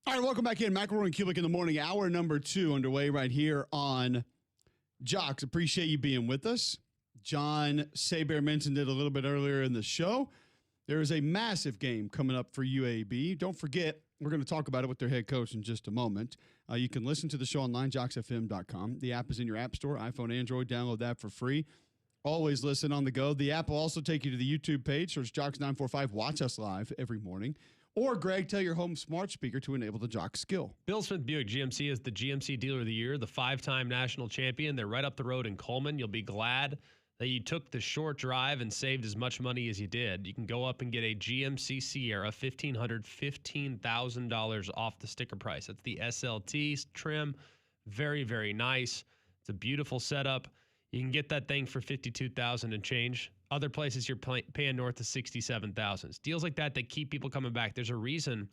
All right, welcome back in. McElroy and Cubelic in the morning. Hour number 2 underway right here on Jocks. Appreciate you being with us. John Saber mentioned it a little bit earlier in the show. There is a massive game coming up for UAB. Don't forget, we're going to talk about it with their head coach in just a moment. You can listen to the show online, jocksfm.com. The app is in your app store, iPhone, Android. Download that for free. Always listen on the go. The app will also take you to the YouTube page. Search Jocks945. Watch us live every morning. Or, Greg, tell your home smart speaker to enable the Jock skill. Bill Smith Buick GMC is the GMC Dealer of the Year, the 5-time national champion. They're right up the road in Coleman. You'll be glad that you took the short drive and saved as much money as you did. You can go up and get a GMC Sierra $1,500 off the sticker price. That's the SLT trim. Very, very nice. It's a beautiful setup. You can get that thing for $52,000 and change. Other places you're paying north of $67,000. Deals like that keep people coming back. There's a reason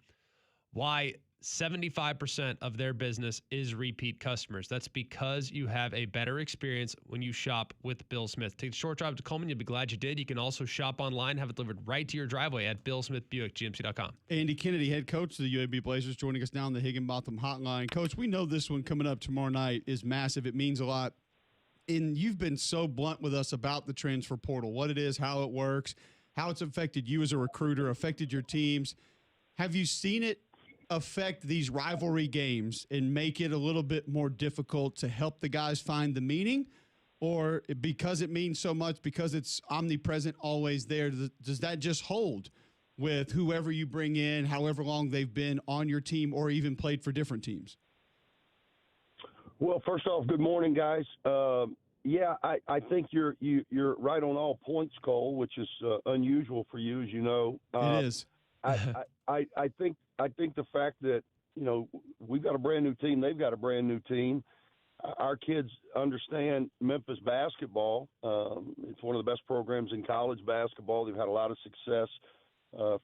why 75% of their business is repeat customers. That's because you have a better experience when you shop with Bill Smith. Take the short drive to Coleman. You'll be glad you did. You can also shop online, have it delivered right to your driveway at BillSmithBuickGMC.com. Andy Kennedy, head coach of the UAB Blazers, joining us now on the Higginbotham Hotline. Coach, we know this one coming up tomorrow night is massive. It means a lot. And you've been so blunt with us about the transfer portal, what it is, how it works, how it's affected you as a recruiter, affected your teams. Have you seen it affect these rivalry games and make it a little bit more difficult to help the guys find the meaning? Or because it means so much, because it's omnipresent, always there, does that just hold with whoever you bring in, however long they've been on your team or even played for different teams? Well, first off, good morning, guys. Yeah, I think you're right on all points, Cole, which is unusual for you, as you know. It is. I think the fact that we've got a brand new team, they've got a brand new team. Our kids understand Memphis basketball. It's one of the best programs in college basketball. They've had a lot of success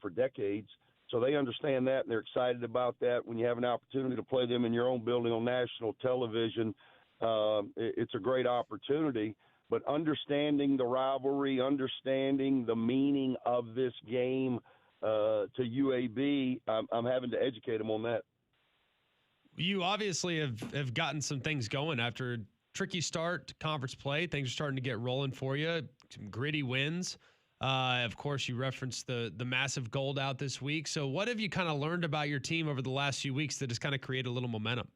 for decades. So they understand that, and they're excited about that. When you have an opportunity to play them in your own building on national television, it's a great opportunity. But understanding the rivalry, understanding the meaning of this game to UAB, I'm having to educate them on that. You obviously have gotten some things going after a tricky start to conference play. Things are starting to get rolling for you. Some gritty wins. Of course, you referenced the massive gold out this week. So what have you kind of learned about your team over the last few weeks that has kind of created a little momentum?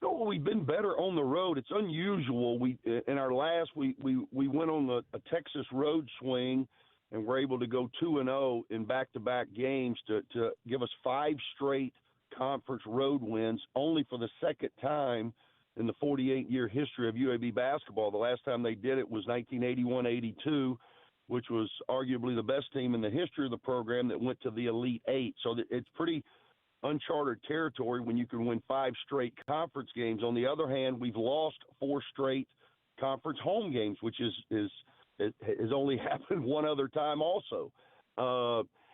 Oh, we've been better on the road. It's unusual. We went on a Texas road swing and were able to go 2-0 in back-to-back games to give us 5 straight conference road wins, only for the second time in the 48-year history of UAB basketball. The last time they did it was 1981-82, which was arguably the best team in the history of the program that went to the Elite Eight. So it's pretty uncharted territory when you can win 5 straight conference games. On the other hand, we've lost 4 straight conference home games, which has only happened one other time also.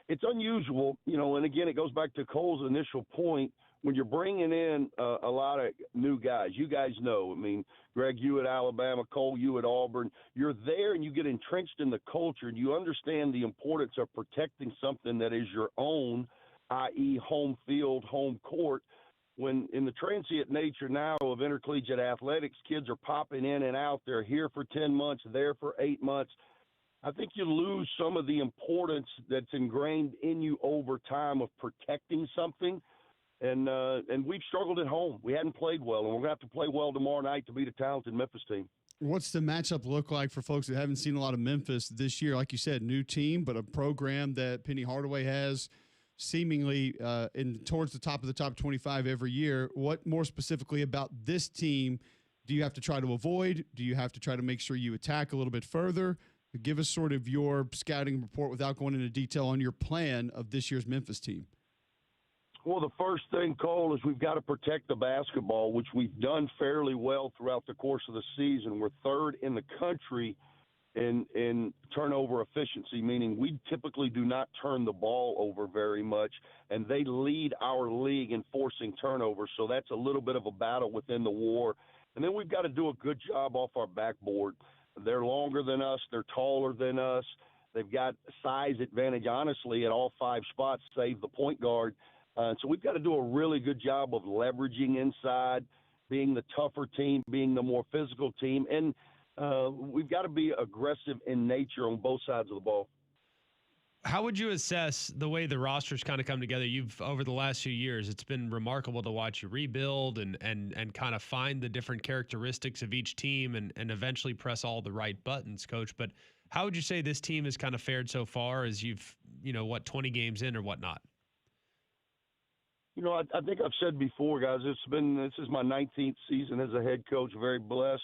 It's unusual, and again, it goes back to Cole's initial point. When you're bringing in a lot of new guys, you guys know, Greg, you at Alabama, Cole, you at Auburn, you're there and you get entrenched in the culture and you understand the importance of protecting something that is your own, i.e. home field, home court. When in the transient nature now of intercollegiate athletics, kids are popping in and out. They're here for 10 months, there for 8 months. I think you lose some of the importance that's ingrained in you over time of protecting something. And we've struggled at home. We hadn't played well, and we're going to have to play well tomorrow night to beat a talented Memphis team. What's the matchup look like for folks that haven't seen a lot of Memphis this year? Like you said, new team, but a program that Penny Hardaway has seemingly towards the top of the top 25 every year. What more specifically about this team do you have to try to avoid? Do you have to try to make sure you attack a little bit further? Give us sort of your scouting report without going into detail on your plan of this year's Memphis team. Well, the first thing, Cole, is we've got to protect the basketball, which we've done fairly well throughout the course of the season. We're third in the country in turnover efficiency, meaning we typically do not turn the ball over very much, and they lead our league in forcing turnovers. So that's a little bit of a battle within the war. And then we've got to do a good job off our backboard. They're longer than us. They're taller than us. They've got size advantage, honestly, at all 5 spots, save the point guard. So we've got to do a really good job of leveraging inside, being the tougher team, being the more physical team, and we've got to be aggressive in nature on both sides of the ball. How would you assess the way the roster's kind of come together? You've over the last few years, it's been remarkable to watch you rebuild and kind of find the different characteristics of each team and eventually press all the right buttons, Coach. But how would you say this team has kind of fared so far as you've, 20 games in or whatnot? I think I've said before, guys, this is my 19th season as a head coach. Very blessed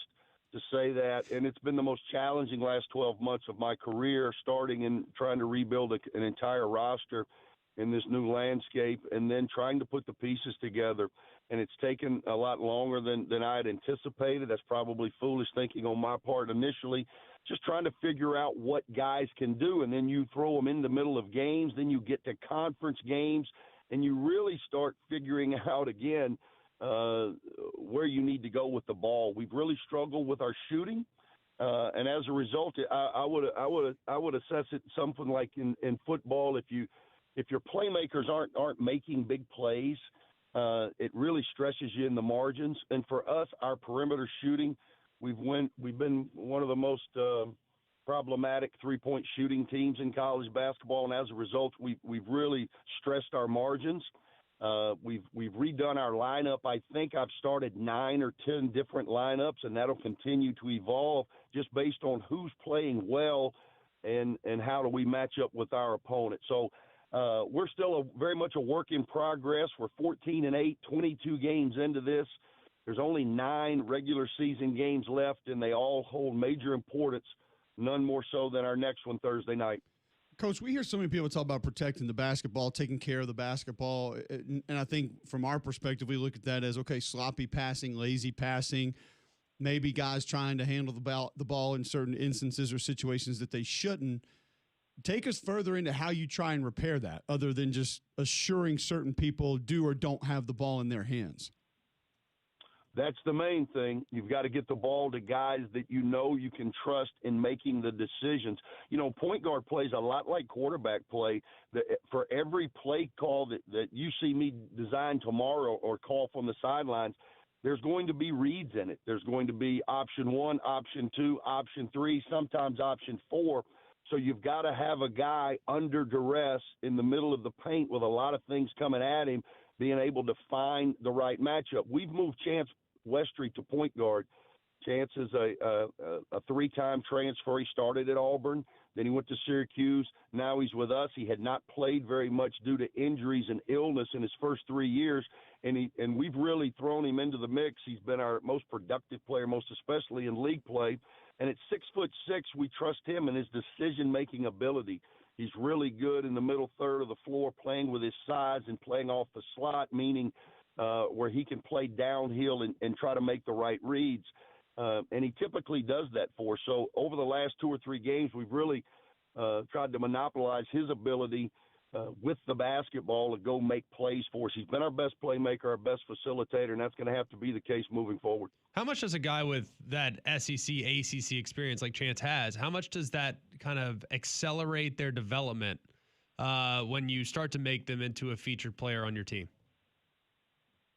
to say that, and it's been the most challenging last 12 months of my career, starting and trying to rebuild an entire roster in this new landscape, and then trying to put the pieces together. And it's taken a lot longer than I had anticipated. That's probably foolish thinking on my part initially, just trying to figure out what guys can do, and then you throw them in the middle of games, then you get to conference games, and you really start figuring out again where you need to go with the ball. We've really struggled with our shooting, and as a result, I would assess it something like in football. If your playmakers aren't making big plays, it really stresses you in the margins. And for us, our perimeter shooting, we've been one of the most problematic three-point shooting teams in college basketball, and as a result, we've really stressed our margins. We've redone our lineup. I think I've started 9 or 10 different lineups, and that'll continue to evolve just based on who's playing well and how do we match up with our opponent. So we're still very much a work in progress. We're 14-8, 22 games into this. There's only 9 regular season games left, and they all hold major importance, none more so than our next one Thursday night. Coach, we hear so many people talk about protecting the basketball, taking care of the basketball, and I think from our perspective, we look at that as, okay, sloppy passing, lazy passing, maybe guys trying to handle the ball in certain instances or situations that they shouldn't. Take us further into how you try and repair that, other than just assuring certain people do or don't have the ball in their hands. That's the main thing. You've got to get the ball to guys that you can trust in making the decisions. Point guard plays a lot like quarterback play. For every play call that you see me design tomorrow or call from the sidelines, there's going to be reads in it. There's going to be option 1, option 2, option 3, sometimes option 4. So you've got to have a guy under duress in the middle of the paint with a lot of things coming at him, being able to find the right matchup. We've moved Chance Westry to point guard. Chance is a 3-time transfer. He started at Auburn, then he went to Syracuse. Now he's with us. He had not played very much due to injuries and illness in his first 3 years, and we've really thrown him into the mix. He's been our most productive player, most especially in league play. And at 6'6", we trust him and his decision-making ability. He's really good in the middle third of the floor, playing with his size and playing off the slot, meaning where he can play downhill and try to make the right reads. And he typically does that for us. So over the last 2 or 3 games, we've really tried to monopolize his ability with the basketball to go make plays for us. He's been our best playmaker, our best facilitator, and that's going to have to be the case moving forward. How much does a guy with that SEC, ACC experience like Chance has, how much does that kind of accelerate their development when you start to make them into a featured player on your team?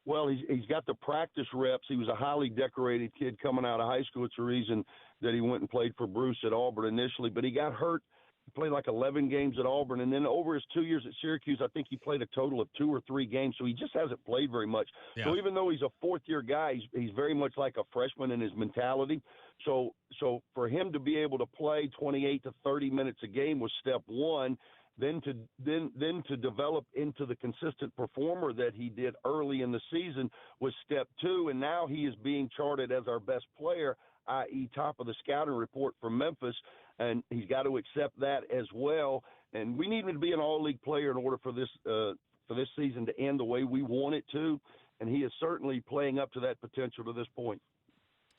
Well, he's got the practice reps. He was a highly decorated kid coming out of high school. It's the reason that he went and played for Bruce at Auburn initially. But he got hurt. He played like 11 games at Auburn. And then over his 2 years at Syracuse, I think he played a total of 2 or 3 games. So he just hasn't played very much. Yeah. So even though he's a fourth-year guy, he's very much like a freshman in his mentality. So for him to be able to play 28 to 30 minutes a game was step one. Then to develop into the consistent performer that he did early in the season was step 2, and now he is being charted as our best player, i.e. top of the scouting report from Memphis, and he's got to accept that as well. And we need him to be an all-league player in order for this season to end the way we want it to, and he is certainly playing up to that potential to this point.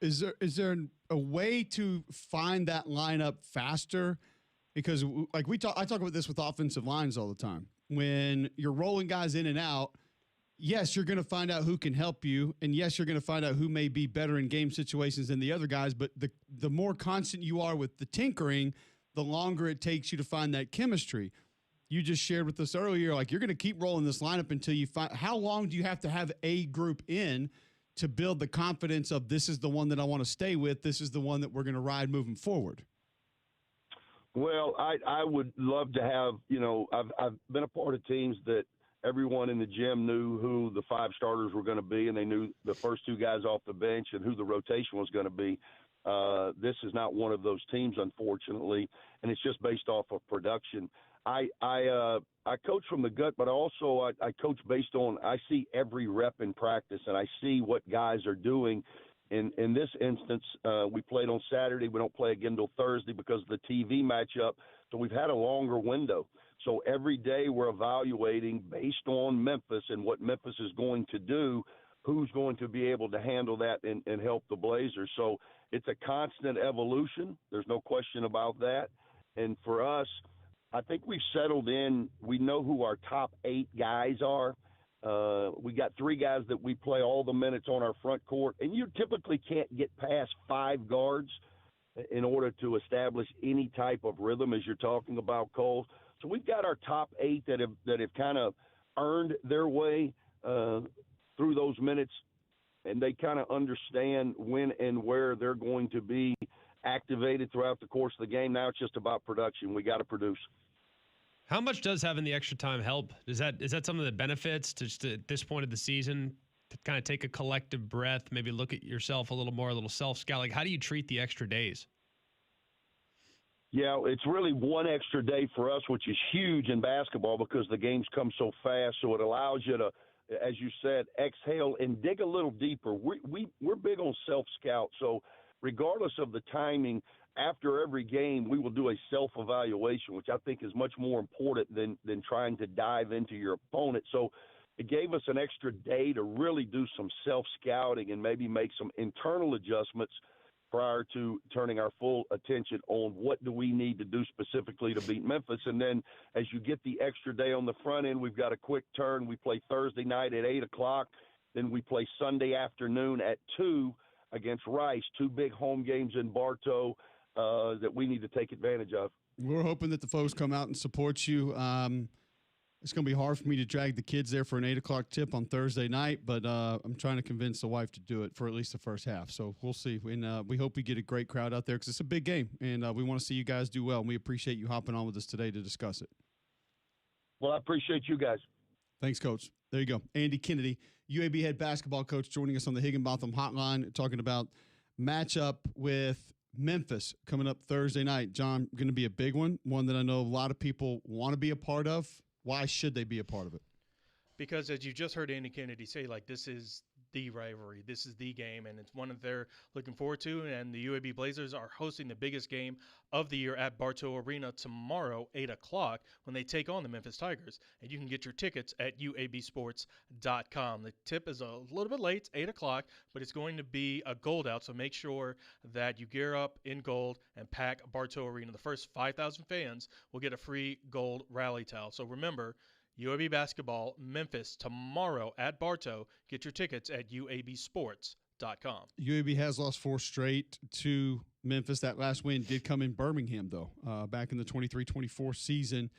Is there a way to find that lineup faster? Because like I talk about this with offensive lines all the time. When you're rolling guys in and out, yes, you're going to find out who can help you, and yes, you're going to find out who may be better in game situations than the other guys, but the more constant you are with the tinkering, the longer it takes you to find that chemistry. you just shared with us earlier, like you're going to keep rolling this lineup until you find. How long do you have to have a group in to build the confidence of this is the one that I want to stay with, this is the one that we're going to ride moving forward? Well, I would love to have, I've been a part of teams that everyone in the gym knew who the 5 starters were going to be, and they knew the first 2 guys off the bench and who the rotation was going to be. This is not one of those teams, unfortunately, and it's just based off of production. I coach from the gut, but also I coach based on I see every rep in practice, and I see what guys are doing. In this instance, we played on Saturday. We don't play again till Thursday because of the TV matchup. So we've had a longer window. So every day we're evaluating based on Memphis and what Memphis is going to do, who's going to be able to handle that and help the Blazers. So it's a constant evolution. There's no question about that. And for us, I think we've settled in. We know who our top 8 guys are. We got 3 guys that we play all the minutes on our front court, and you typically can't get past 5 guards in order to establish any type of rhythm, as you're talking about, Cole. So we've got our top 8 that have kind of earned their way through those minutes, and they kind of understand when and where they're going to be activated throughout the course of the game. Now it's just about production. We got to produce. How much does having the extra time help? Is that some of the benefits to just at this point of the season to kind of take a collective breath, maybe look at yourself a little more, a little self-scout? Like, how do you treat the extra days? Yeah, it's really one extra day for us, which is huge in basketball because the games come so fast. So it allows you to, as you said, exhale and dig a little deeper. We're big on self-scout. So regardless of the timing, after every game, we will do a self-evaluation, which I think is much more important than trying to dive into your opponent. So it gave us an extra day to really do some self-scouting and maybe make some internal adjustments prior to turning our full attention on what do we need to do specifically to beat Memphis. And then as you get the extra day on the front end, we've got a quick turn. We play Thursday night at 8 o'clock. Then we play Sunday afternoon at 2 against Rice, 2 big home games in Bartow that we need to take advantage of. We're hoping that the folks come out and support you. It's going to be hard for me to drag the kids there for an 8 o'clock tip on Thursday night, but I'm trying to convince the wife to do it for at least the first half. So we'll see. And we hope we get a great crowd out there because it's a big game, and we want to see you guys do well. And we appreciate you hopping on with us today to discuss it. Well, I appreciate you guys. Thanks, Coach. There you go. Andy Kennedy, UAB head basketball coach, joining us on the Higginbotham Hotline, talking about matchup with Memphis coming up Thursday night. John, going to be a big one that I know a lot of people want to be a part of. Why should they be a part of it? Because as you just heard Andy Kennedy say, like, this is the rivalry. This is the game, and it's one that they're looking forward to. And the UAB Blazers are hosting the biggest game of the year at Bartow Arena tomorrow, 8 o'clock, when they take on the Memphis Tigers. And you can get your tickets at uabsports.com. The tip is a little bit late, 8 o'clock, but it's going to be a gold out, so make sure that you gear up in gold and pack Bartow Arena. The first 5,000 fans will get a free gold rally towel. So remember, UAB basketball, Memphis, tomorrow at Bartow. Get your tickets at uabsports.com. UAB has lost 4 straight to Memphis. That last win did come in Birmingham, though, back in the 23-24 season.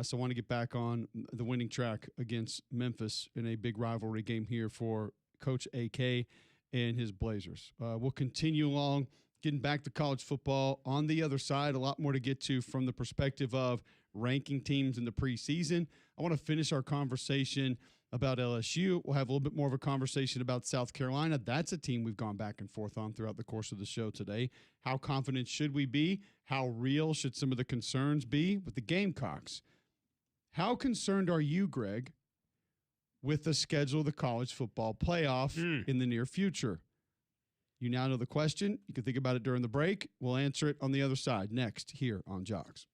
So I want to get back on the winning track against Memphis in a big rivalry game here for Coach AK and his Blazers. We'll continue along, getting back to college football. On the other side, a lot more to get to from the perspective of ranking teams in the preseason. I want to finish our conversation about LSU. We'll have a little bit more of a conversation about South Carolina. That's a team we've gone back and forth on throughout the course of the show today. How confident should we be? How real should some of the concerns be with the Gamecocks? How concerned are you, Greg, with the schedule of the college football playoff in the near future? You now know the question. You can think about it during the break. We'll answer it on the other side next here on Jocks.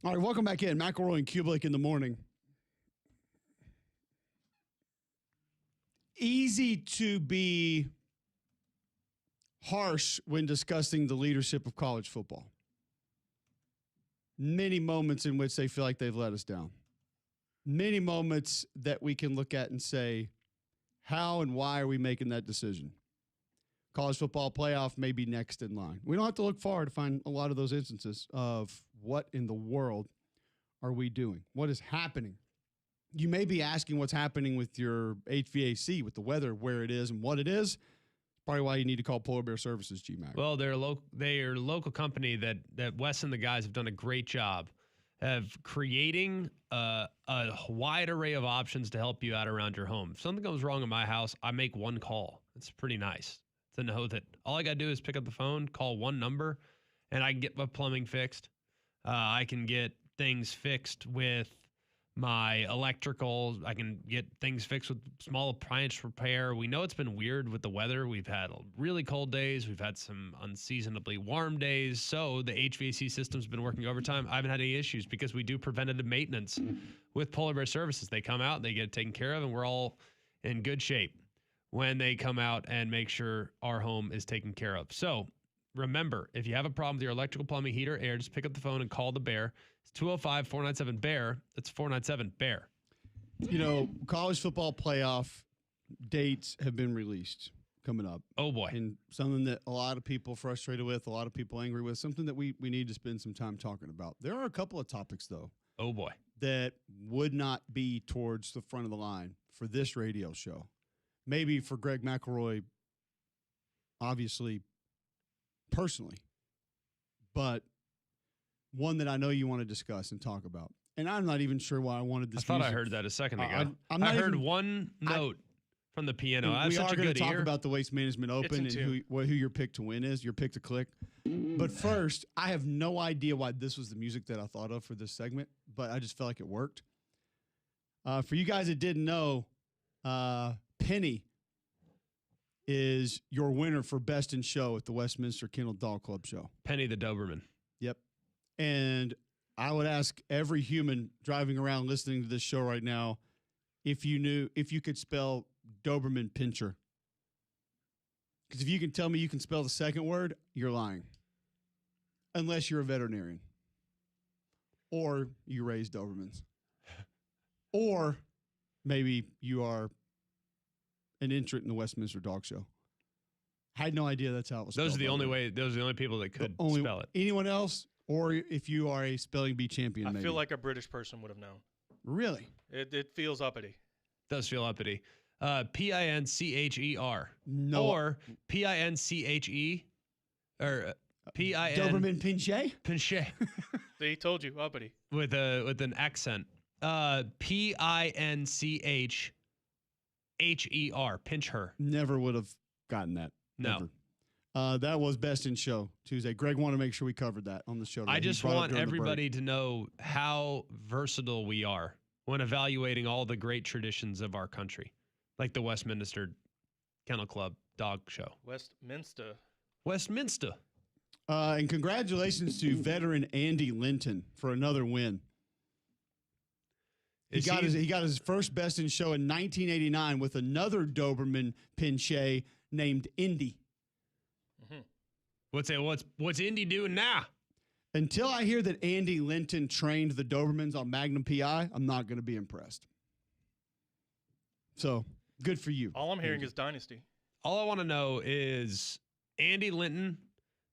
All right, welcome back in. McElroy and Cubelic in the morning. Easy to be harsh when discussing the leadership of college football. Many moments in which they feel like they've let us down. Many moments that we can look at and say, how and why are we making that decision? College football playoff may be next in line. We don't have to look far to find a lot of those instances of what in the world are we doing? What is happening? You may be asking what's happening with your HVAC, with the weather, where it is and what it is. Probably why you need to call Polar Bear Services, GMAC. Well, they're a local company that Wes and the guys have done a great job of creating a wide array of options to help you out around your home. If something goes wrong in my house, I make one call. It's pretty nice to know that all I got to do is pick up the phone, call one number, and I can get my plumbing fixed. I can get things fixed with my electrical. I can get things fixed with small appliance repair. We know it's been weird with the weather. We've had really cold days. We've had some unseasonably warm days. So the HVAC system's been working overtime. I haven't had any issues because we do preventative maintenance with Polar Bear Services. They come out, they get it taken care of, and we're all in good shape when they come out and make sure our home is taken care of. So remember, if you have a problem with your electrical, plumbing, heater, air, just pick up the phone and call the Bear. It's 205-497-BEAR. That's 497-BEAR. You know, college football playoff dates have been released coming up. Oh, boy. And something that a lot of people are frustrated with, a lot of people angry with, something that we need to spend some time talking about. There are a couple of topics, though. Oh, boy. That would not be towards the front of the line for this radio show. Maybe for Greg McElroy, obviously, personally. But one that I know you want to discuss and talk about. And I'm not even sure why I wanted this. I thought music. I heard that a second ago. I heard one note from the piano. I have we such are a going good to talk ear. about the Waste Management Open and who your pick to win is, your pick to click. But first, I have no idea why this was the music that I thought of for this segment, but I just felt like it worked. For you guys that didn't know, Penny is your winner for Best in Show at the Westminster Kennel Dog Club show. Penny the Doberman. Yep. And I would ask every human driving around listening to this show right now if you could spell Doberman Pinscher. Because if you can tell me you can spell the second word, you're lying. Unless you're a veterinarian. Or you raise Dobermans. Or maybe you are an entrant in the Westminster Dog Show. I had no idea that's how it was spelled. Those are the only people that could spell it. Anyone else? Or if you are a spelling bee champion, maybe. I feel like a British person would have known. Really? It feels uppity. Does feel uppity. Pincher. No. Or Pinche. Or Pin. Doberman Pinscher? Pinchet. They told you, uppity. With an accent. Pincher. Pinch her. Never would have gotten that. No. Never. That was Best in Show Tuesday. Greg wanted to make sure we covered that on the show today. I just want everybody to know how versatile we are when evaluating all the great traditions of our country, like the Westminster Kennel Club Dog Show. Westminster. And congratulations to veteran Andy Linton for another win. He got his first Best in Show in 1989 with another Doberman Pinscher named Indy. Mm-hmm. What's Indy doing now? Until I hear that Andy Linton trained the Dobermans on Magnum PI, I'm not going to be impressed. So good for you. All I'm hearing is Dynasty. All I want to know is Andy Linton,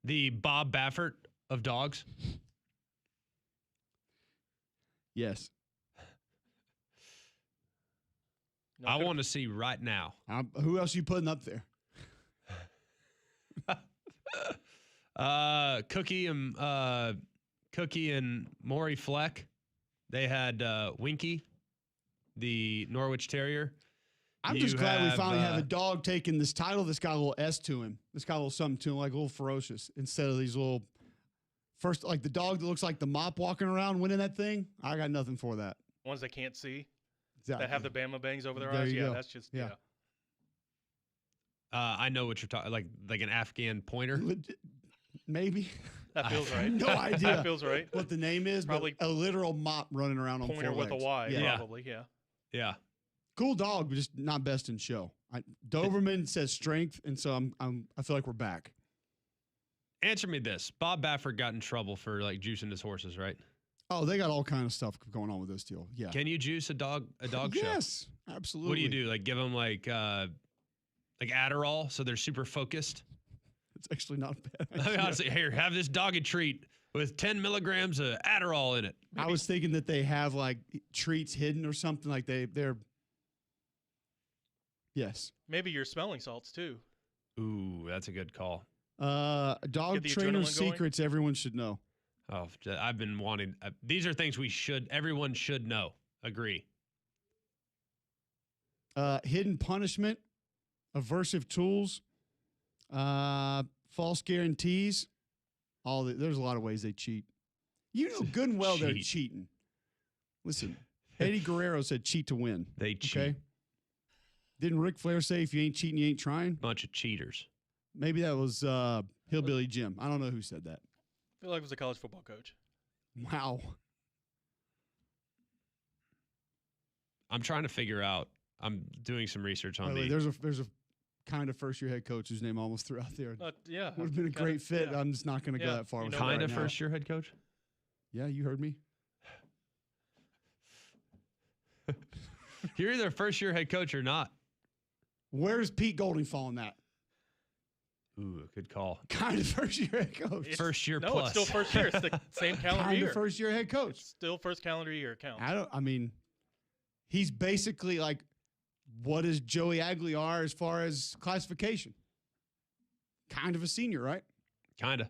the Bob Baffert of dogs. Yes. I want to see right now. Who else are you putting up there? Cookie and Maury Fleck. They had Winky, the Norwich Terrier. I'm just glad we finally have a dog taking this title that's got a little S to him. It's got a little something to him, like a little ferocious, instead of these little first, like the dog that looks like the mop walking around winning that thing. I got nothing for that. Ones that can't see. Exactly. That have the Bama bangs over their There eyes. you Yeah, go. that's just Yeah. I know what you're talking, like an Afghan pointer. Maybe. That feels right. No idea That feels right. what the name is, Probably but a literal mop running around on Pointer four with a legs. Y, Yeah. probably. Yeah. Yeah. Cool dog, but just not best in show. Doberman says strength, and so I feel like we're back. Answer me this. Bob Baffert got in trouble for like juicing his horses, right? Oh, they got all kind of stuff going on with this deal. Yeah. Can you juice a dog show? Yes, absolutely. What do you do? Like give them like Adderall so they're super focused? It's actually not bad. I mean, honestly, here, have this doggy treat with 10 milligrams of Adderall in it. I was thinking that they have like treats hidden or something, like they're. Yes. Maybe your smelling salts too. Ooh, that's a good call. Dog the trainer adrenaline going? secrets everyone should know. Oh, I've been wanting. These are things everyone should know. Agree. Hidden punishment, aversive tools, false guarantees. There's a lot of ways they cheat. You know good and well they're cheating. Listen, Eddie Guerrero said cheat to win. They cheat. Okay? Didn't Ric Flair say if you ain't cheating, you ain't trying? Bunch of cheaters. Maybe that was Hillbilly Jim. I don't know who said that. I feel like it was a college football coach. Wow. I'm trying to figure out. I'm doing some research on the. There's a kind of first year head coach whose name I almost threw out there. Yeah. Would have been a great fit. Yeah. I'm just not going to go that far. With Kind it of right now. first year head coach. Yeah, you heard me. You're either first year head coach or not. Where's Pete Golding fall in that? Ooh, good call. Kind of first year head coach. First year No, plus. it's still first year. It's the same calendar Kind year. of first year head coach. Still first calendar year counts. I mean, he's basically like, what is Joey Aguilar as far as classification? Kind of a senior, right? Kind of.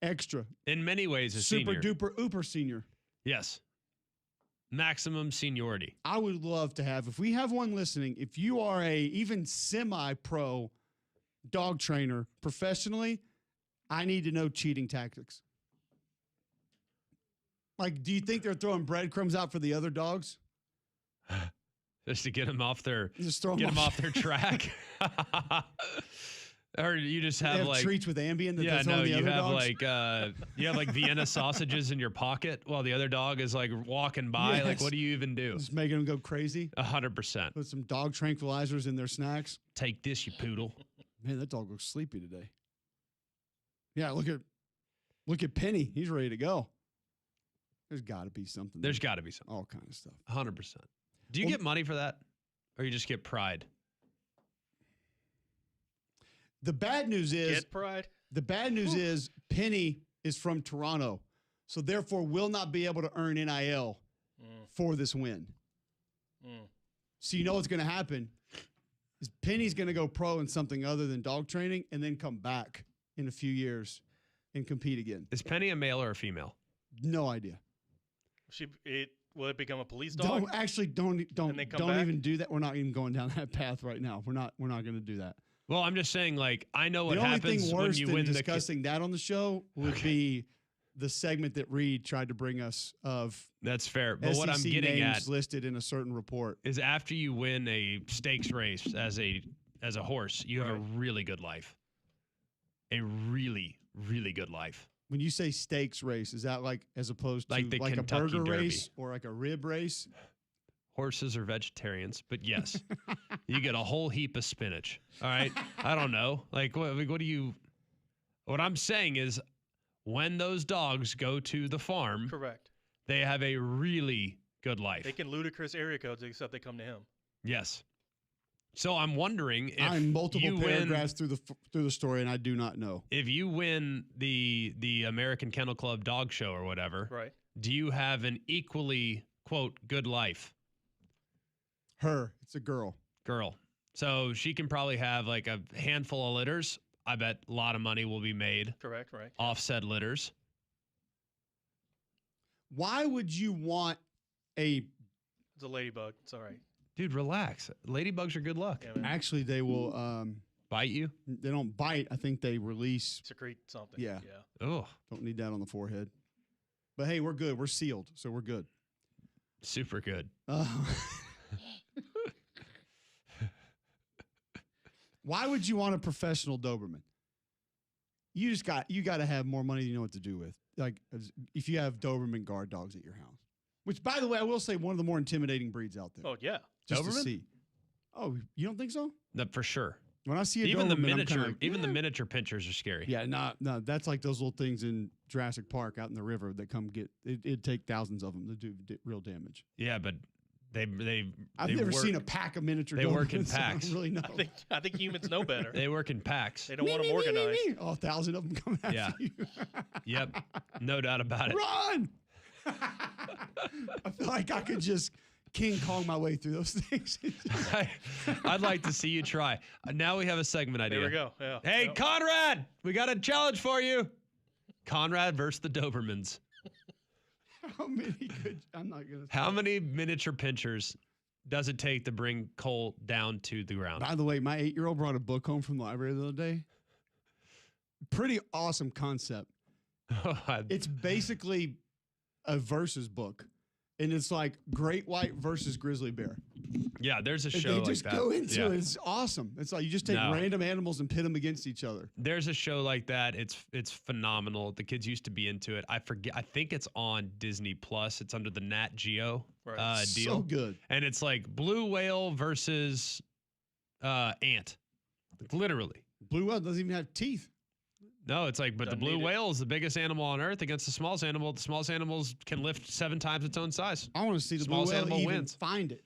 Extra. In many ways, a Super senior. duper uber senior. Yes. Maximum seniority. I would love to have, if we have one listening, if you are a even semi-pro dog trainer professionally, I need to know cheating tactics. Like, do you think they're throwing breadcrumbs out for the other dogs? Just to get them off their Just throw get them off their track. Or you just They have have like treats with Ambien that yeah, they're throwing no, the you other have dogs? you have like Vienna sausages in your pocket while the other dog is like walking by. Like, Yes. what do you even do? Just making them go crazy. 100%. Put some dog tranquilizers in their snacks. Take this, you poodle. Man, that dog looks sleepy today. Yeah, look at Penny. He's ready to go. There's got to be something. There's there. got to be something. All kind of stuff. 100%. Do you Well- get money for that, or you just get pride? The bad news is Get pride. Penny is from Toronto, so therefore will not be able to earn NIL for this win. So you know what's going to happen is Penny's going to go pro in something other than dog training and then come back in a few years and compete again. Is Penny a male or a female? No idea. Will it become a police dog? Don't And they come back? even do that. We're not even going down that path right now. We're not going to do that. Well, I'm just saying, like, I know what The only happens thing when worse you than win the. discussing that on the show would be the segment that Reed tried to bring us of That's fair. But what I'm SEC getting names at listed in a certain report. is after you win a stakes race as a horse, you have a really good life. A really, really good life. When you say stakes race, is that like as opposed to Like the like a Kentucky burger Derby. race or like a rib race? Horses are vegetarians, but yes, you get a whole heap of spinach. All right. I don't know. Like, what do you, what I'm saying is when those dogs go to the farm, Correct. they have a really good life. They can ludicrous area codes except they come to him. Yes. So I'm wondering if I'm multiple you paragraphs through the story, and I do not know. if you win the American Kennel Club dog show or whatever, Right. do you have an equally, quote, good life? It's a girl. Girl. So she can probably have like a handful of litters. I bet a lot of money will be made Correct. Right. off said litters. Why would you want a? It's a ladybug. It's all right. Dude, relax. Ladybugs are good luck. Yeah, man. Actually, they will. Bite you? They don't bite. I think they release. Secrete something. Yeah. Yeah. Oh, Don't need that on the forehead. But hey, we're good. We're sealed, so we're good. super good. Why would you want a professional Doberman? you got to have more money than you know what to do with. Like if you have Doberman guard dogs at your house, which by the way, I will say one of the more intimidating breeds out there. Oh yeah, just Doberman? to see. Oh, you don't think so? For sure. When I see a Even Doberman, the I'm miniature, kinda like, even the miniature pinchers are scary. Yeah, no, that's like those little things in Jurassic Park out in the river that come get. It'd take thousands of them to do real damage. Yeah, but I've never seen a pack of miniature. They Dobermans, work in so I don't packs. really know. I think humans know better. They work in packs. They don't want them organized. Oh, 1,000 of them come after Yeah. you. Yep, no doubt about it. Run! I feel like I could just King Kong my way through those things. I'd like to see you try. Now we have a segment idea. There we go. Yeah. Hey, Yep. Conrad, we got a challenge for you. Conrad versus the Dobermans. How many could I'm not gonna. How many miniature pinchers does it take to bring Cole down to the ground? By the way, my 8-year-old brought a book home from the library the other day. Pretty awesome concept. It's basically a versus book, and it's like great white versus grizzly bear. Yeah, there's a And show they just like that. go into Yeah. it. It's awesome. It's like you just take No. random animals and pit them against each other. There's a show like that. It's phenomenal. The kids used to be into it. I forget. I think it's on Disney Plus. It's under the Nat Geo Right. deal. So good. And it's like blue whale versus ant. Literally. Blue whale doesn't even have teeth. No, it's like, but Doesn't the blue need it. whale is the biggest animal on Earth against the smallest animal. The smallest animals can lift 7 times its own size. I want to see the Smallest blue whale animal even wins. find it.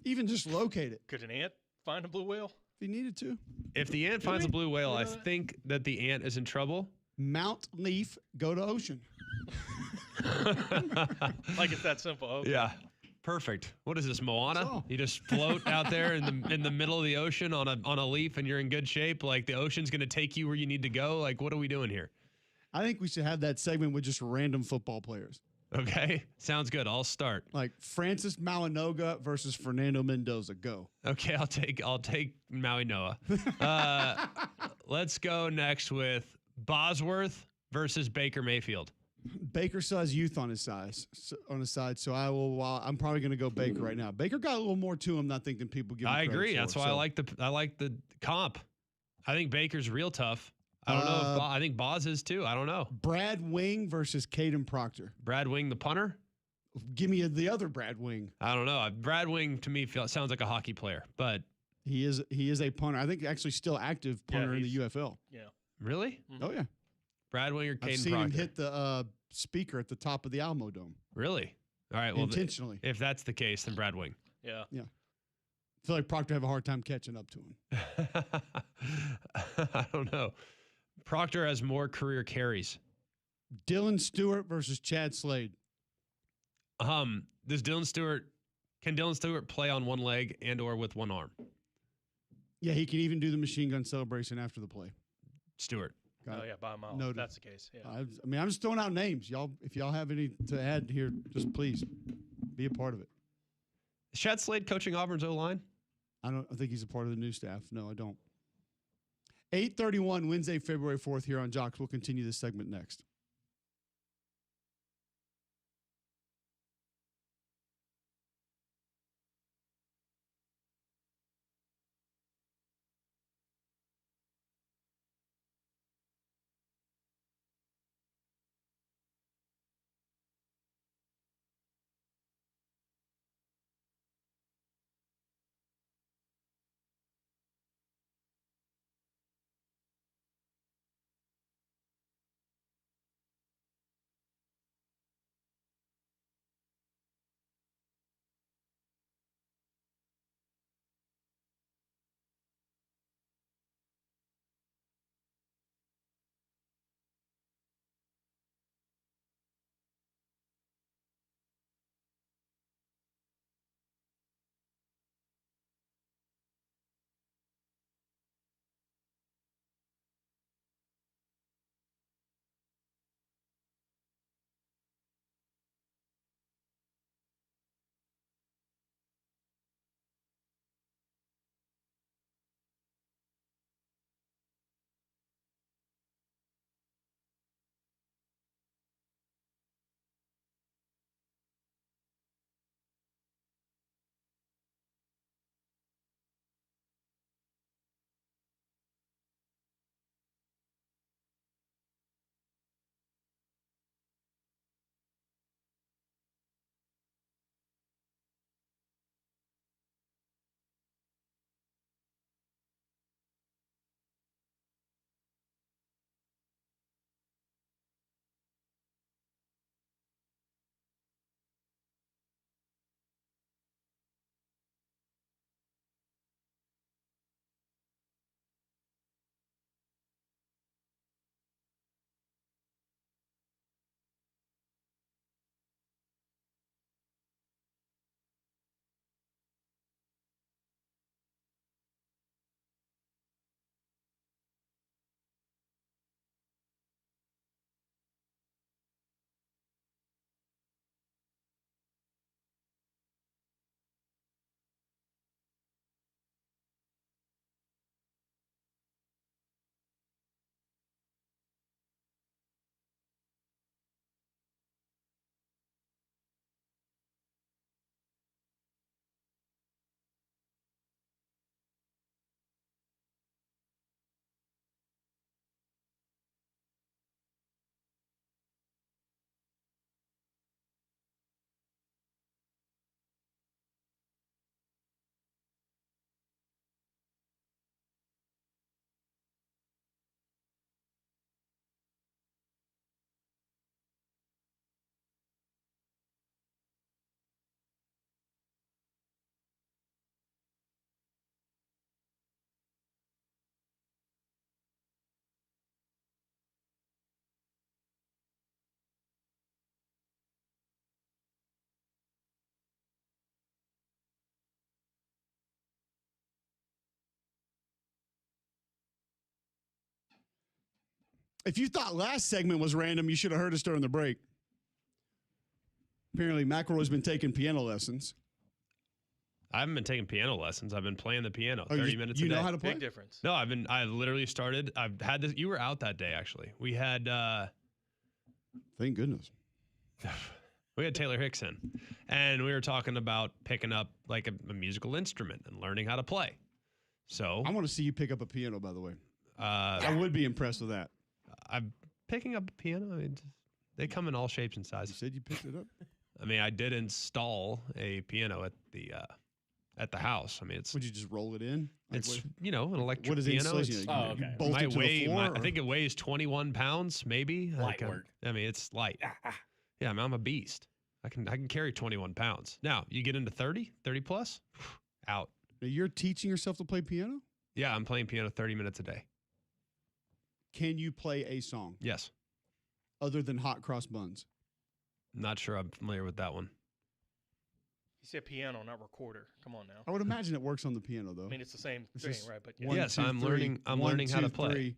Even just locate it Could an ant find a blue whale? if he needed to. If the ant finds a blue whale, I know that? think that the ant is in trouble. Mount Leaf, go to ocean. Like it's that simple. Okay. Yeah. Perfect. What is this, Moana? That's all. You just float out there in the middle of the ocean on a leaf, and you're in good shape. Like the ocean's gonna take you where you need to go. Like what are we doing here? I think we should have that segment with just random football players. Okay, sounds good. I'll start. Like Francis Malinoga versus Fernando Mendoza. Go. Okay, I'll take Maui Noah. Let's go next with Bosworth versus Baker Mayfield. Baker still has youth on his side, so I will. I'm probably going to go Baker right now. Baker got a little more to him, I think, than people give him I credit agree. for, That's why so. I like the comp. I think Baker's real tough. I don't know. I think Boz is too. I don't know. Brad Wing versus Caden Proctor. Brad Wing, the punter. Give me the other Brad Wing. I don't know. Brad Wing to me sounds like a hockey player, but He is a punter. I think actually still active punter in the he's- UFL. Yeah. really, Oh yeah, Brad Wing or I've Caden seen Proctor? him hit the speaker at the top of the Alamo Dome Really? All right. Well, intentionally. if that's the case, then Brad Wing. Yeah. I feel like Proctor have a hard time catching up to him. I don't know. Proctor has more career carries. Dylan Stewart versus Chad Slade. Can Dylan Stewart play on one leg and or with one arm? Yeah, he can even do the machine gun celebration after the play. Stewart. Got Oh it. yeah, by a mile. Noted. That's the case. Yeah. I mean, I'm just throwing out names, y'all. If y'all have any to add here, just please be a part of it. Is Chad Slade coaching Auburn's O-line? I think he's a part of the new staff. No, I don't. 8:31 Wednesday, February 4th here on Jocks. We'll continue this segment next. If you thought last segment was random, you should have heard us during the break. Apparently, McElroy's been taking piano lessons. I haven't been taking piano lessons. I've been playing the piano 30 minutes a day. You know how to play? Big difference. No, I literally started. I've had this. You were out that day, actually. We had Thank goodness. Taylor Hicks in, and we were talking about picking up like a musical instrument and learning how to play. So I want to see you pick up a piano, by the way. I would be impressed with that. I'm picking up a piano. I mean, they come in all shapes and You sizes. said you picked it up? I mean, I did install a piano at the house. I mean, Would you just roll it in? Like it's what, an electric what is the piano. installation? It's- You okay. bolt it to the floor, I think it weighs 21 pounds, maybe. Light work. I mean, it's light. Yeah, I mean, I'm a beast. I can carry 21 pounds. Now, you get into 30 plus, out. Now, you're teaching yourself to play piano? Yeah, I'm playing piano 30 minutes a day. Can you play a song Yes. other than Hot Cross Buns? Not sure I'm familiar with that one. You said piano, not recorder. Come on now. I would imagine it works on the piano, though. I mean, it's the same It's thing, just right? But One, Yes, two, I'm three. learning- I'm One, learning how to two, play. three.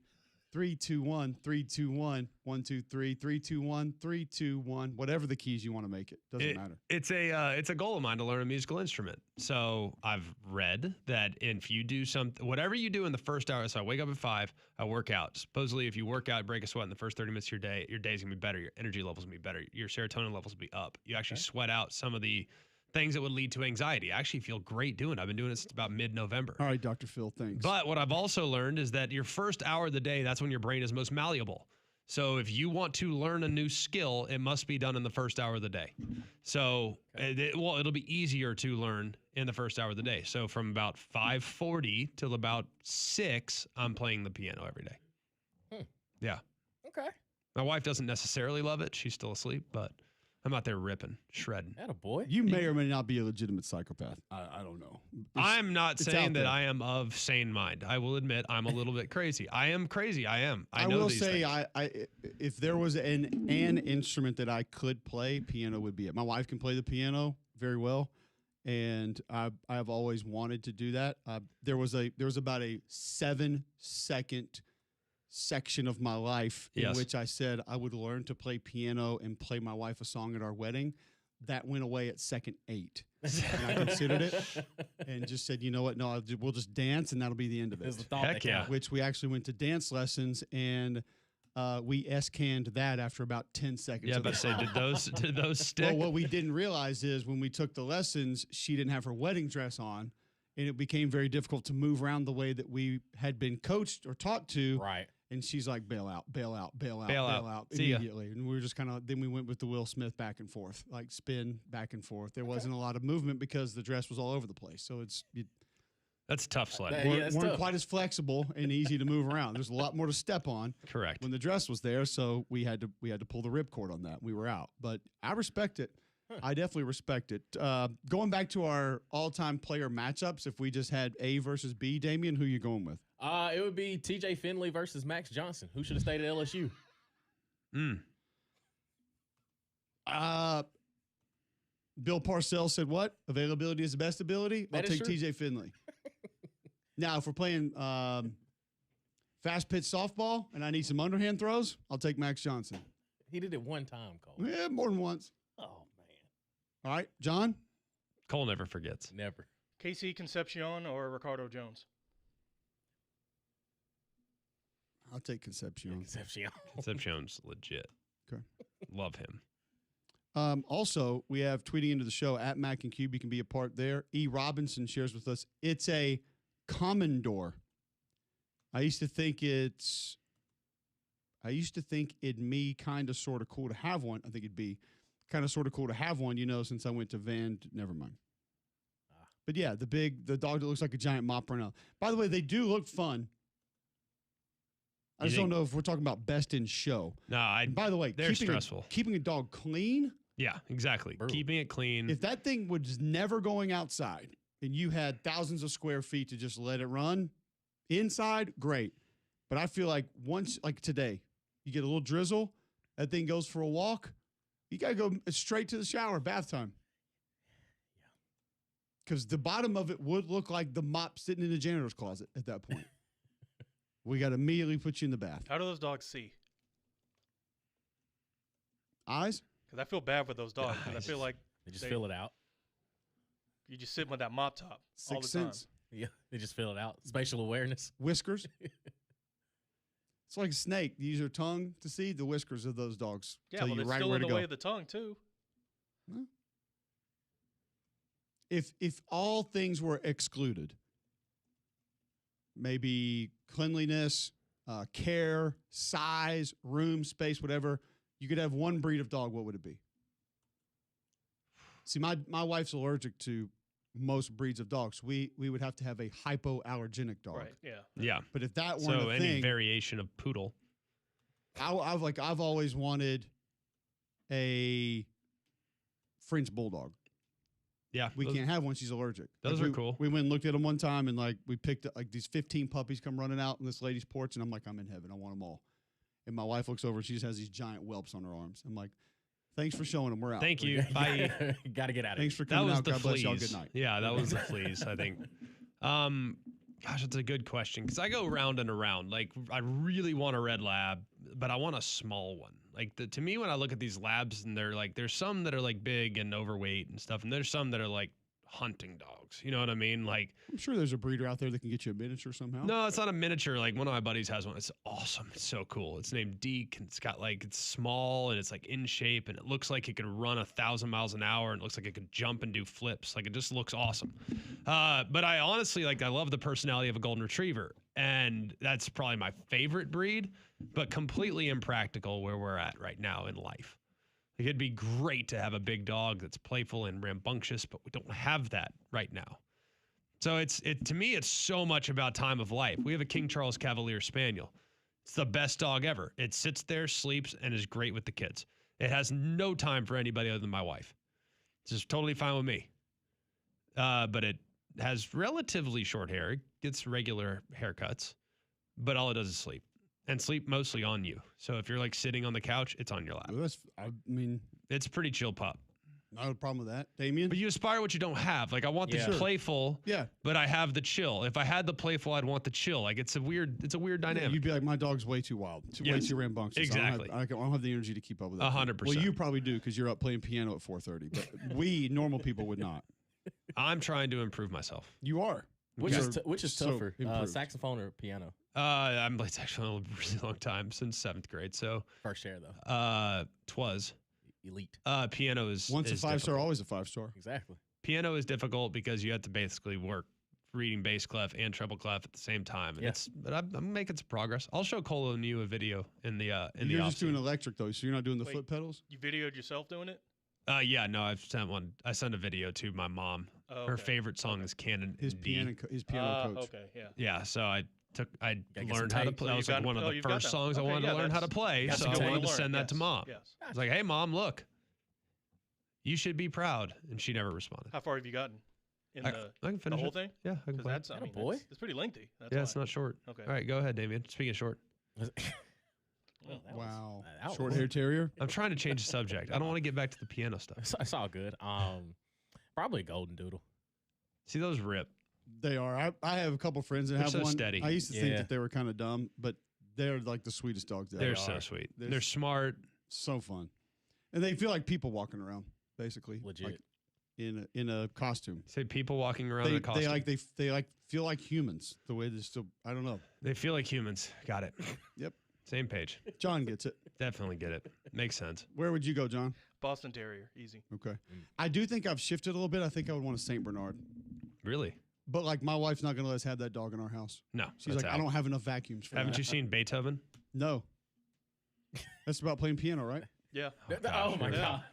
3, 2, 1, 3, 2, 1, 1, 2, 3, 3, 2, 1, 3, 2, 1, whatever the keys you want to make it. Doesn't matter. It's a goal of mine to learn a musical instrument. So I've read that if you do whatever you do in the first hour, so I wake up at 5, I work out. Supposedly, if you work out, break a sweat in the first 30 minutes of your day's gonna be better. Your energy levels will be better. Your serotonin levels will be up. You actually sweat out some of the things that would lead to anxiety. I actually feel great doing it. I've been doing it since about mid-November. All right, Dr. Phil, thanks. But what I've also learned is that your first hour of the day, that's when your brain is most malleable. So if you want to learn a new skill, it must be done in the first hour of the day. So, it'll be easier to learn in the first hour of the day. So from about 5:40 till about 6, I'm playing the piano every day. Yeah. Okay. My wife doesn't necessarily love it. She's still asleep, but I'm out there ripping, shredding. Atta boy. You may or may not be a legitimate psychopath. I don't know. I'm not it's saying out that there. I am of sane mind. I will admit I'm a little bit crazy. I am crazy. I am. I know will these say, things. if there was an instrument that I could play, piano would be it. My wife can play the piano very well, and I've always wanted to do that. There was about a 7-second section of my life in Yes. which I said I would learn to play piano and play my wife a song at our wedding. That went away at second 8. And I considered it and just said, you know what? No, we'll just dance and that'll be the end of Is the it. thought Heck that yeah. counts. Which we actually went to dance lessons and we S-canned that after about 10 seconds. Yeah, of but the say, song. did those stick? Well, what we didn't realize is when we took the lessons, she didn't have her wedding dress on, and it became very difficult to move around the way that we had been coached or taught to. Right. And she's like, bail out, bail out, bail out, Bail bail out. out See ya. immediately. And we were just then we went with the Will Smith back and forth, like spin back and forth. There wasn't a lot of movement because the dress was all over the place. So That's tough sledding. Yeah, weren't, it's weren't tough. quite as flexible and easy to move around. There's a lot more to step on Correct. when the dress was there. So we had to pull the ripcord on that. We were out, but I respect it. I definitely respect it. Going back to our all-time player matchups, if we just had A versus B, Damian, who you going with? It would be TJ Finley versus Max Johnson. Who should have stayed at LSU? Bill Parcells said what? Availability is the best ability? I'll That is take true. TJ Finley. Now, if we're playing fast pitch softball and I need some underhand throws, I'll take Max Johnson. He did it one time, Cole. Yeah, more than once. Oh, man. All right, John? Cole never forgets. Never. Casey Concepcion or Ricardo Jones? I'll take Concepcion. Concepcion. Concepcion's legit. Okay. Love him. Also, we have tweeting into the show at Mac and Cube. You can be a part there. E. Robinson shares with us. It's a Commodore. I used to think it'd me kind of sort of cool to have one. I think it'd be kind of sort of cool to have one, since I went to never mind. But yeah, the dog that looks like a giant mop right now. By the way, they do look fun. I You just don't think- know if we're talking about best in show. No, And by the way, they're stressful. Keeping a dog clean. Yeah, exactly. Brutal. Keeping it clean. If that thing was never going outside and you had thousands of square feet to just let it run inside, great. But I feel like once, like today, you get a little drizzle, that thing goes for a walk, you got to go straight to the shower, bath time. Because the bottom of it would look like the mop sitting in the janitor's closet at that point. We got to immediately put you in the bath. How do those dogs see? Eyes? Because I feel bad for those dogs. Because I feel like They just fill it out. you just sit with that mop top all the Sixth time. sense. Yeah, they just fill it out. Spatial awareness. Whiskers. It's like a snake. You use your tongue to see the whiskers of those dogs. Yeah, Tell well, you it's right still where in to the go. way of the tongue too. If all things were excluded, maybe cleanliness, care, size, room, space, whatever, you could have one breed of dog, what would it be? See, my wife's allergic to most breeds of dogs. We would have to have a hypoallergenic dog. Right. Yeah. Yeah. But if that weren't So a any thing, variation of poodle. I've always wanted a French bulldog. Yeah. We can't have one; she's allergic. Those Like, are cool. We went and looked at them one time, and like we picked like these 15 puppies come running out on this lady's porch, and I'm like, I'm in heaven. I want them all. And my wife looks over, and she just has these giant whelps on her arms. I'm like, thanks for showing them. We're out. Thank you. Bye. Got to get out of Thanks here. for That coming was out. the God bless y'all. fleas. Good night. Yeah, that was the fleas, I think. Gosh, that's a good question because I go round and around. Like, I really want a red lab, but I want a small one. Like, to me, when I look at these labs, and they're like, there's some that are like big and overweight and stuff, and there's some that are like hunting dogs. You know what I mean? Like, I'm sure there's a breeder out there that can get you a miniature somehow. no, it's not a miniature. Like, one of my buddies has one. It's awesome. It's so cool. It's named Deke, and it's got like, it's small and it's like in shape, and it looks like it could run 1,000 miles an hour, and it looks like it could jump and do flips. Like, it just looks awesome. But I honestly, like, I love the personality of a golden retriever, and that's probably my favorite breed, but completely impractical where we're at right now in life. Like, it'd be great to have a big dog that's playful and rambunctious, but we don't have that right now. So to me, it's so much about time of life. We have a King Charles Cavalier Spaniel. It's the best dog ever. It sits there, sleeps, and is great with the kids. It has no time for anybody other than my wife. It's just totally fine with me. But it has relatively short hair. It gets regular haircuts, but all it does is sleep. And sleep mostly on you. So if you're like sitting on the couch, it's on your lap. Well, I mean, It's a pretty chill pup. not a problem with that. Damien? But you aspire what you don't have. Like, I want the Yeah. Sure. playful, Yeah. but I have the chill. If I had the playful, I'd want the chill. Like, it's a weird dynamic. You'd be like, my dog's way too wild. Way Yes. too rambunctious. Exactly. I don't have the energy to keep up with that. 100%. Well, you probably do because you're up playing piano at 4:30. But we, normal people, would not. I'm trying to improve myself. You are. Which You're is so tougher, improved. saxophone or piano? I'm played saxophone a really long time, since 7th grade. So, First share though. twas. Elite. Piano is Once a is 5-star, difficult. always a 5-star. Exactly. Piano is difficult because you have to basically work reading bass clef and treble clef at the same time. And Yeah. but I'm making some progress. I'll show Colo and you a video in the You're just doing off-season. electric though, so you're not doing the Wait. foot pedals. You videoed yourself doing it? Yeah, no, I've sent one. I sent a video to my mom. Oh, Her okay. favorite song is Canon His D. piano, his piano coach. Okay, yeah. Yeah, so I Gotta get learned some how to tape. play. So That you was like got- one of oh, the you've got first that. songs I Okay, wanted yeah, to learn how to that's- play. that's So a I good wanted one to learn, send that to yes, mom. Yes. I was like, hey, mom, look. You should be proud. And she never responded. How far have you gotten in I the can finish whole it. thing? Yeah, I can Because play. that's, I Atta mean, boy. it's pretty lengthy. That's Yeah, why. it's not short. Okay. All right, go ahead, Damien. Speaking of short, Well, that was- Wow. that was- Short hair terrier. I'm trying to change the subject. I don't want to get back to the piano stuff. It's all good. Probably a golden doodle. See, those rip. They are. I have a couple friends that They're have so one. steady. I used to think Yeah. that they were kind of dumb, but they're like the sweetest dogs ever. They're so sweet. They're smart. So fun, and they feel like people walking around, basically, Legit. like in a costume. Say people walking around in They a costume. they feel like humans. The way they still, I don't know. They feel like humans. Got it. Yep. Same page. John gets it. Definitely get it. Makes sense. Where would you go, John? Boston Terrier, easy. Okay, I do think I've shifted a little bit. I think I would want a Saint Bernard, Really? but like my wife's not gonna let us have that dog in our house. No. She's that's like, out. I don't have enough vacuums for Haven't that. you seen Beethoven? No. That's about playing piano, right? Yeah. Oh my Yeah. god.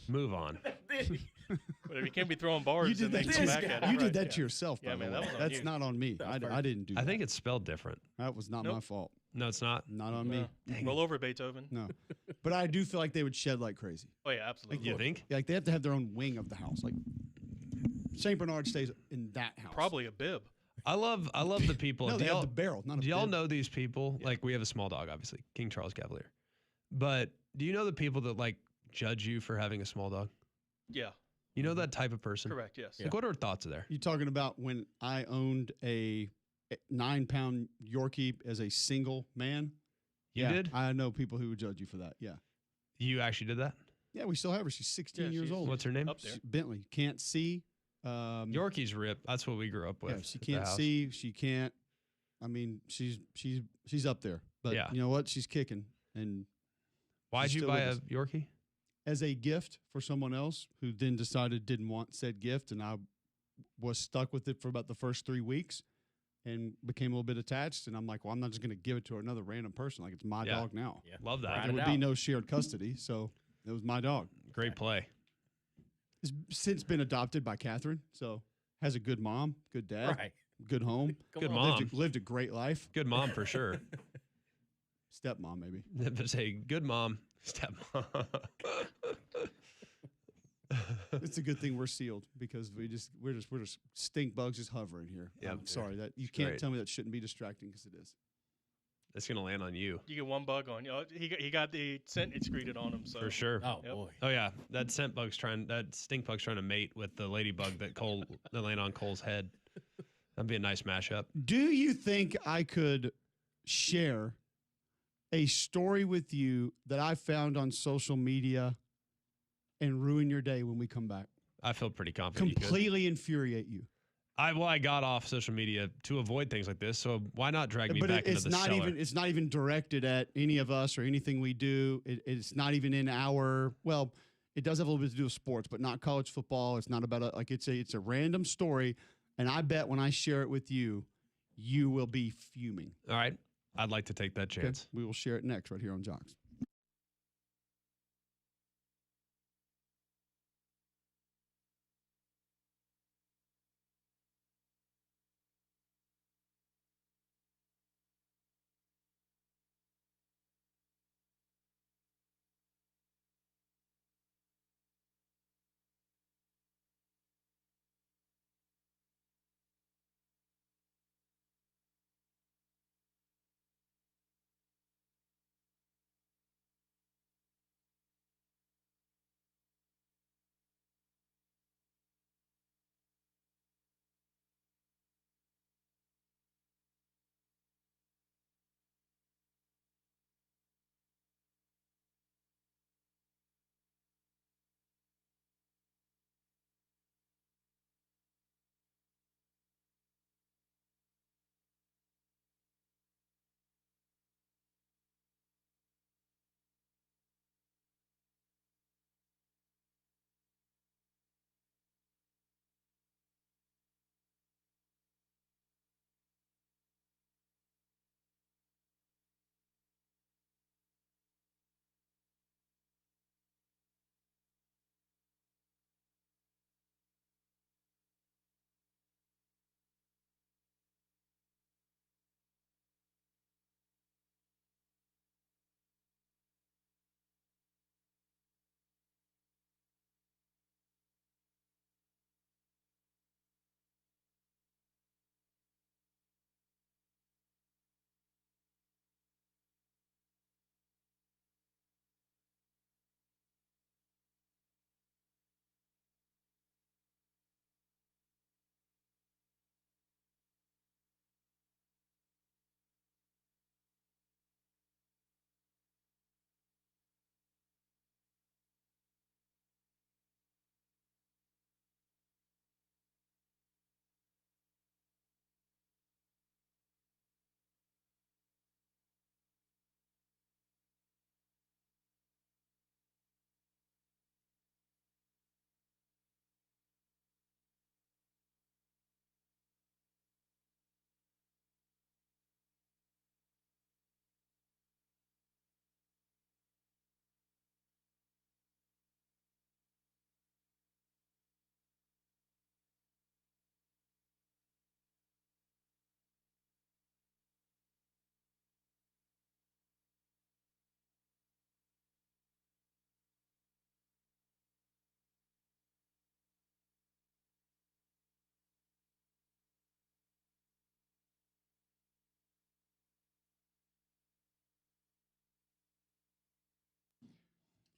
Move on. But you can't be throwing bars You did and that. then To, come back at it. you did right, that yeah. to yourself. Yeah, by man, the that way. was on That's you. not on me. I didn't do that. I think it's spelled different. That was not Nope. my fault. No, it's not. Not on me. No. Roll over Beethoven. No. But I do feel like they would shed like crazy. Oh yeah, absolutely. You think? Like they have to have their own wing of the house. Like Saint Bernard stays in that house. Probably a bib. I love the people. No, do they have y'all, the barrel, not a do y'all bib. know these people? Like, we have a small dog, obviously, King Charles Cavalier. But do you know the people that like judge you for having a small dog? Yeah. You know that type of person? Correct. Yes. Like, what are thoughts there? You talking about when I owned a 9-pound Yorkie as a single man? You Yeah, did? I know people who would judge you for that. Yeah. You actually did that? Yeah, we still have her. She's 16 years she's- old. What's her name? Up there. Bentley. Can't see. Yorkie's Rip. That's what we grew up with. Yeah, she at the can't house. see. She can't. I mean, she's up there. But Yeah. you know what? She's kicking. And Why'd she's you still buy with a us. Yorkie? as a gift for someone else who then decided didn't want said gift, and I was stuck with it for about the first 3 weeks and became a little bit attached. And I'm like, well, I'm not just going to give it to another random person. Like, it's my Yeah. dog now. Yeah. Love that. Ride There it would be out. no shared custody, so it was my dog. Great play. It's since been adopted by Catherine, so has a good mom, good dad, Right. good home, Come Good on. mom. lived a great life. Good mom for sure. Stepmom, maybe. But say good mom, stepmom. It's a good thing we're sealed because we're just stink bugs just hovering here. Yep. I'm sorry that you It's can't great. tell me that shouldn't be distracting because it is. It's gonna land on you You get one bug on you. Oh, he got the scent excreted on him. So for sure. Oh Yep. boy. Oh yeah, that stink bug's trying to mate with the ladybug that landed on Cole's head. That'd be a nice mashup. Do you think I could share a story with you that I found on social media and ruin your day when we come back? I feel pretty confident. you could. Completely infuriate you. I got off social media to avoid things like this, so why not drag me But back it's into the not cellar? it's not even directed at any of us or anything we do. It's not even in our, well, it does have a little bit to do with sports, but not college football. It's not about it's a random story, and I bet when I share it with you, you will be fuming. All right, I'd like to take that Okay? chance. We will share it next right here on Jocks.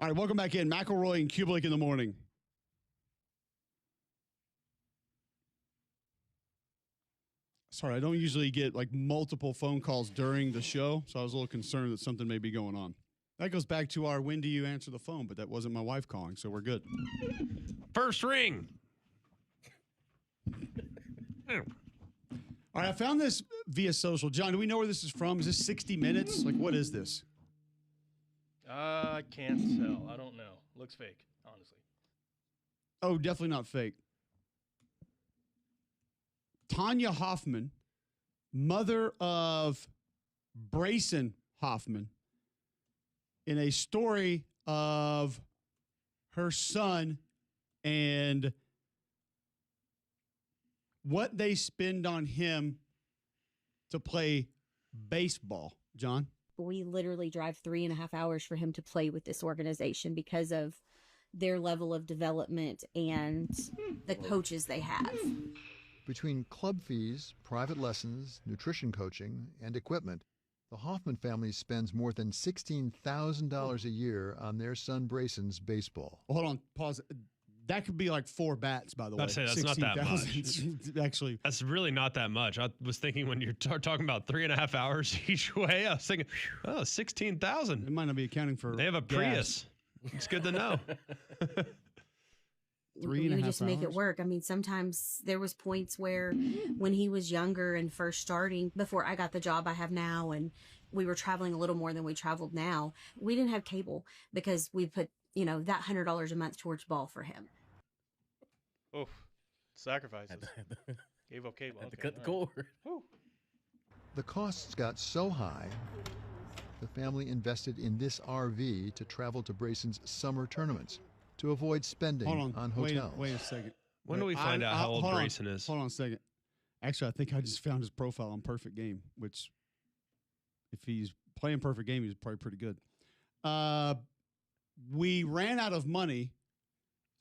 All right, welcome back in. McElroy and Cubelic in the morning. Sorry, I don't usually get like multiple phone calls during the show, so I was a little concerned that something may be going on. That goes back to our when do you answer the phone, but that wasn't my wife calling, so we're good. First ring. All right, I found this via social. John, do we know where this is from? Is this 60 Minutes? Like, what is this? I can't tell. I don't know. Looks fake, honestly. Oh, definitely not fake. Tanya Hoffman, mother of Brayson Hoffman, in a story of her son and what they spend on him to play baseball. John? We literally drive 3.5 hours for him to play with this organization because of their level of development and the coaches they have. Between club fees, private lessons, nutrition coaching, and equipment, the Hoffman family spends more than $16,000 a year on their son Brayson's baseball. Hold on, pause. That could be like 4 bats, by the way. I'd say that's not that much. 16,000. Actually, That's really not that much. I was thinking when you're talking about 3.5 hours each way, I was thinking, oh, 16,000. it might not be accounting for. They have a gas. Prius. It's good to know. 3.5 We just make it hours? work. I mean, sometimes there was points where when he was younger and first starting, before I got the job I have now, and we were traveling a little more than we traveled now, we didn't have cable because we put, that $100 a month towards ball for him. Oof. Sacrifices. Gave up cable. Had to Okay, cut the all right. cord. Whew. The costs got so high, the family invested in this RV to travel to Brayson's summer tournaments to avoid spending Hold on. hotels. Wait a second. When do we find out how old hold on, Brayson is? Hold on a second. Actually, I think I just found his profile on Perfect Game, which if he's playing Perfect Game, he's probably pretty good. We ran out of money,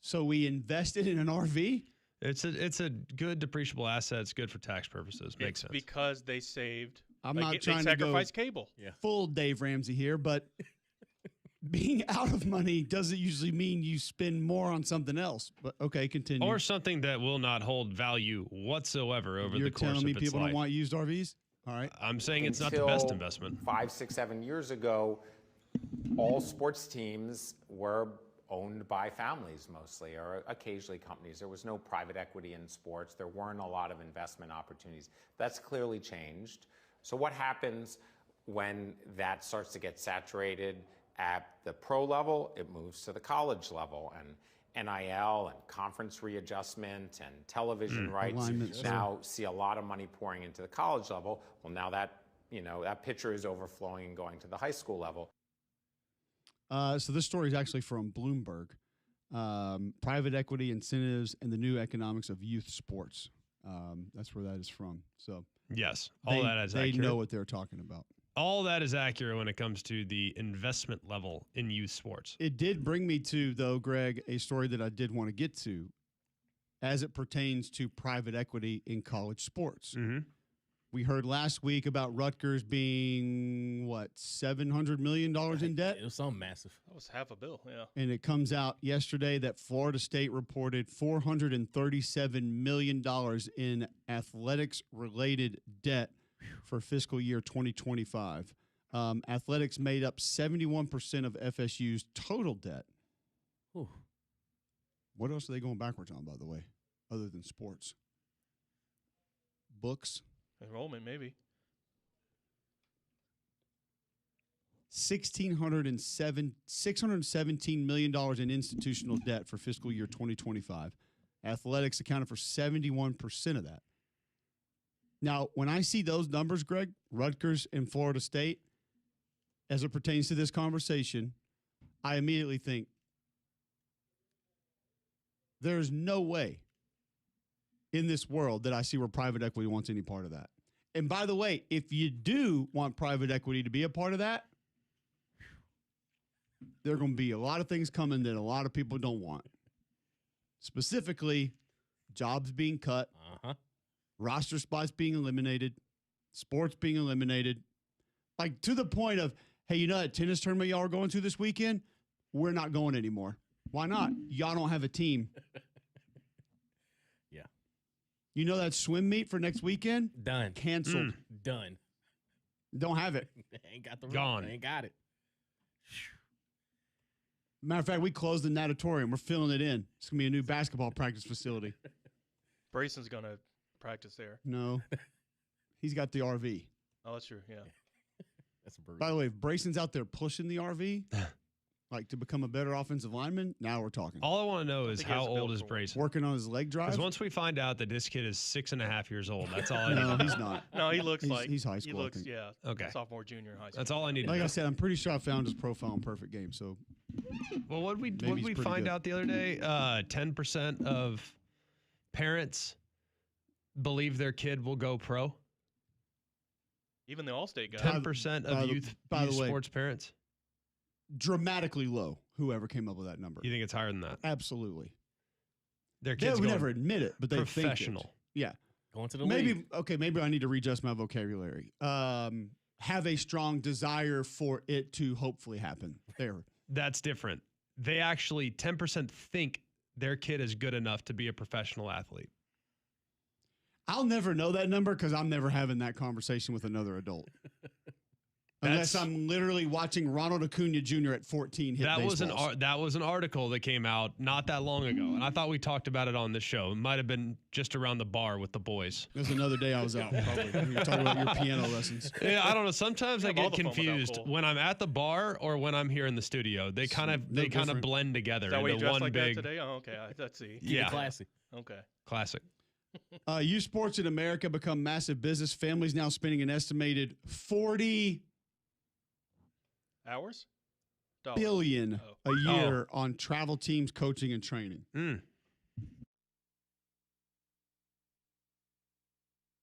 so we invested in an RV. It's a good depreciable asset. It's good for tax purposes. Makes It's sense. because they saved. I'm like, not they trying to go sacrificed cable. Yeah. full Dave Ramsey here, but being out of money doesn't usually mean you spend more on something else. But okay, continue. Or something that will not hold value whatsoever over You're the course telling me of its people life. don't want used RVs? All right. I'm saying it's not the best Until investment. 5, 6, 7 years ago, all sports teams were owned by families mostly, or occasionally companies. There was no private equity in sports. There weren't a lot of investment opportunities. That's clearly changed. So what happens when that starts to get saturated at the pro level? It moves to the college level, and NIL and conference readjustment and television rights alignment, now see a lot of money pouring into the college level. Well, now that that pitcher is overflowing and going to the high school level. So this story is actually from Bloomberg. Private equity incentives and the new economics of youth sports. That's where that is from. So Yes, all that is they accurate. know what they're talking about. All that is accurate when it comes to the investment level in youth sports. It did bring me to, though, Greg, a story that I did want to get to as it pertains to private equity in college sports. Mm-hmm. We heard last week about Rutgers being, $700 million in debt? It was something massive. That was half a bill. Yeah. And it comes out yesterday that Florida State reported $437 million in athletics-related debt for fiscal year 2025. Athletics made up 71% of FSU's total debt. Whew. What else are they going backwards on, by the way, other than sports? Books? Enrollment, maybe. $617 million in institutional debt for fiscal year 2025. Athletics accounted for 71% of that. Now, when I see those numbers, Greg, Rutgers and Florida State, as it pertains to this conversation, I immediately think there's no way in this world that I see where private equity wants any part of that. And by the way, if you do want private equity to be a part of that, there are going to be a lot of things coming that a lot of people don't want. Specifically, jobs being cut, roster spots being eliminated, sports being eliminated. Like to the point of, hey, that tennis tournament y'all are going to this weekend? We're not going anymore. Why not? Y'all don't have a team. Yeah. That swim meet for next weekend? Done. Canceled. Done. Don't have it. Ain't got the Gone. Ain't got it. Matter of fact, we closed the natatorium. We're filling it in. It's going to be a new basketball practice facility. Brayson's going to practice there. No. He's got the RV. Oh, that's true. Yeah. That's a bird. By the way, if Brayson's out there pushing the RV, like to become a better offensive lineman, now we're talking. All I want to know is think he how has the old build is for it. Brayson? Working on his leg drive? Because once we find out that this kid is 6.5 years old, that's all I need. No, to he's know. not. No, he looks like he's high He school, I looks, think. yeah. Okay. Sophomore, junior in high school. That's all I need to Like know. I said, I'm pretty sure I found his profile in Perfect Game. So Well, what Maybe did he's we pretty find good. out the other day? 10% of parents believe their kid will go pro. Even the All-State guy. 10% by of the- youth by the way- sports parents. dramatically low, whoever came up with that number. You think it's higher than that? Absolutely. Their They kids would going never admit it, but they think it. professional. Yeah. Going to the league. Maybe I need to readjust my vocabulary. Have a strong desire for it to hopefully happen. There. That's different. They actually 10% think their kid is good enough to be a professional athlete. I'll never know that number because I'm never having that conversation with another adult. Unless That's- I'm literally watching Ronald Acuna Jr. at 14 hit That was baseballs. that was an article that came out not that long ago, and I thought we talked about it on this show. It might have been just around the bar with the boys. It was another day I was out, probably. We were talking about your piano lessons. Yeah, I don't know. Sometimes I Have all get the fun without confused Cole. when I'm at the bar or when I'm here in the studio. They kind of no kind of different. blend together Is that why you into dressed one like big that today? Oh, okay. Let's see. Keep it yeah. classy. Okay. classic. Youth sports in America become massive business. Families now spending an estimated $40 Hours? billion Oh. a year on travel teams, coaching, and training.